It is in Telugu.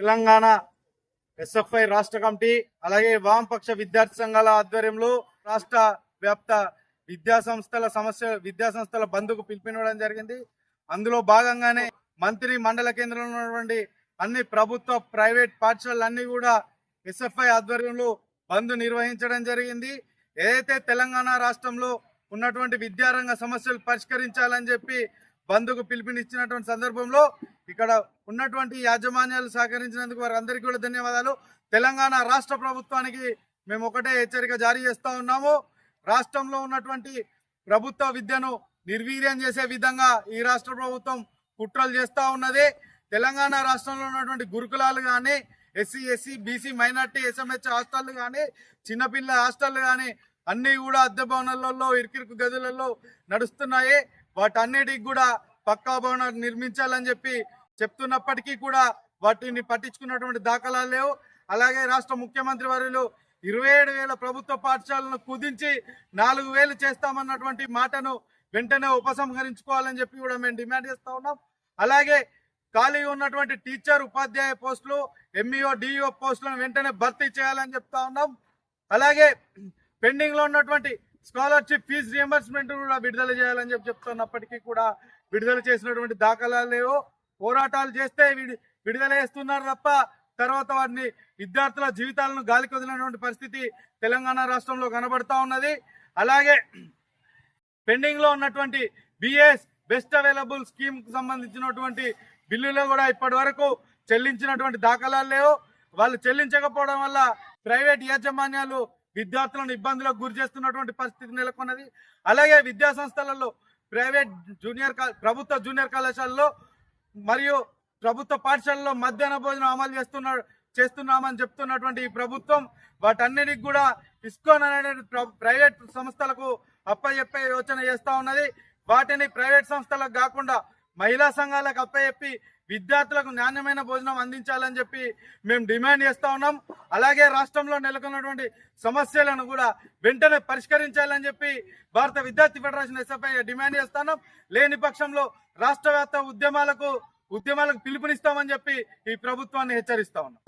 తెలంగాణ ఎస్ఎఫ్ఐ రాష్ట్ర కమిటీ అలాగే వామపక్ష విద్యార్థి సంఘాల ఆధ్వర్యంలో రాష్ట్ర వ్యాప్త విద్యా సంస్థల బంద్కు పిలుపునివ్వడం జరిగింది. అందులో భాగంగానే మంత్రి మండల కేంద్రంలో ఉన్నటువంటి అన్ని ప్రభుత్వ ప్రైవేట్ పాఠశాలలన్నీ కూడా ఎస్ఎఫ్ఐ ఆధ్వర్యంలో బంద్ నిర్వహించడం జరిగింది. ఏదైతే తెలంగాణ రాష్ట్రంలో ఉన్నటువంటి విద్యారంగ సమస్యలు పరిష్కరించాలని చెప్పి బంద్కు పిలుపునిచ్చినటువంటి సందర్భంలో ఇక్కడ ఉన్నటువంటి యాజమాన్యాలు సహకరించినందుకు వారందరికీ కూడా ధన్యవాదాలు. తెలంగాణ రాష్ట్ర ప్రభుత్వానికి మేము ఒకటే హెచ్చరిక జారీ చేస్తా ఉన్నాము. రాష్ట్రంలో ఉన్నటువంటి ప్రభుత్వ విద్యను నిర్వీర్యం చేసే విధంగా ఈ రాష్ట్ర ప్రభుత్వం కుట్రలు చేస్తూ ఉన్నది. తెలంగాణ రాష్ట్రంలో ఉన్నటువంటి గురుకులాలు కానీ, SC SC BC minority SMH హాస్టళ్లు కానీ, చిన్నపిల్ల హాస్టళ్లు కానీ అన్నీ కూడా అద్దె భవనాలలో ఇరుకిరుకు గదులలో నడుస్తున్నాయి. వాటన్నిటికి కూడా పక్కా భవనాలు నిర్మించాలని చెప్పి చెప్తున్నప్పటికీ కూడా వాటిని పట్టించుకున్నటువంటి దాఖలాలు లేవు. అలాగే రాష్ట్ర ముఖ్యమంత్రి వర్యులు 27,000 ప్రభుత్వ పాఠశాలను కుదించి 4,000 చేస్తామన్నటువంటి మాటను వెంటనే ఉపసంహరించుకోవాలని చెప్పి కూడా మేము డిమాండ్ చేస్తా ఉన్నాం. అలాగే ఖాళీ ఉన్నటువంటి టీచర్ ఉపాధ్యాయ పోస్టులు, ఎంఈఓ డిఈఓ పోస్టులను వెంటనే భర్తీ చేయాలని చెప్తా ఉన్నాం. అలాగే పెండింగ్ లో ఉన్నటువంటి స్కాలర్షిప్ ఫీజు రియంబర్స్మెంట్ కూడా విడుదల చేయాలని చెప్పి చెప్తున్నప్పటికీ కూడా విడుదల చేసినటువంటి దాఖలాలు లేవు. పోరాటాలు చేస్తే విడుదల చేస్తున్నారు తప్ప తర్వాత వాటిని విద్యార్థుల జీవితాలను గాలికి వదిలినటువంటి పరిస్థితి తెలంగాణ రాష్ట్రంలో కనబడతా ఉన్నది. అలాగే పెండింగ్ లో ఉన్నటువంటి బిఎస్ బెస్ట్ అవైలబుల్ స్కీమ్ కు సంబంధించినటువంటి బిల్లులో కూడా ఇప్పటి వరకు చెల్లించినటువంటి దాఖలాలు లేవు. వాళ్ళు చెల్లించకపోవడం వల్ల ప్రైవేట్ యాజమాన్యాలు విద్యార్థులను ఇబ్బందులకు గురి చేస్తున్నటువంటి పరిస్థితి నెలకొన్నది. అలాగే విద్యా సంస్థలలో ప్రభుత్వ జూనియర్ కళాశాలలో మరియు ప్రభుత్వ పాఠశాలలో మధ్యాహ్న భోజనం అమలు చేస్తున్నామని చెప్తున్నటువంటి ఈ ప్రభుత్వం వాటన్నిటికి కూడా ఇస్కాన్ అనే ప్రైవేట్ సంస్థలకు అప్పచెప్పే యోచన చేస్తా ఉన్నది. వాటిని ప్రైవేట్ సంస్థలకు కాకుండా మహిళా సంఘాలకు అప్పచెప్పి విద్యార్థులకు నాణ్యమైన భోజనం అందించాలని చెప్పి మేము డిమాండ్ చేస్తా ఉన్నాం. అలాగే రాష్ట్రంలో నెలకొన్నటువంటి సమస్యలను కూడా వెంటనే పరిష్కరించాలని చెప్పి భారత విద్యార్థి ఫెడరేషన్ ఎస్ఎఫ్ఐ డిమాండ్ చేస్తున్నాం. లేని పక్షంలో రాష్ట్ర వ్యాప్త ఉద్యమాలకు పిలుపునిస్తామని చెప్పి ఈ ప్రభుత్వాన్ని హెచ్చరిస్తా ఉన్నాం.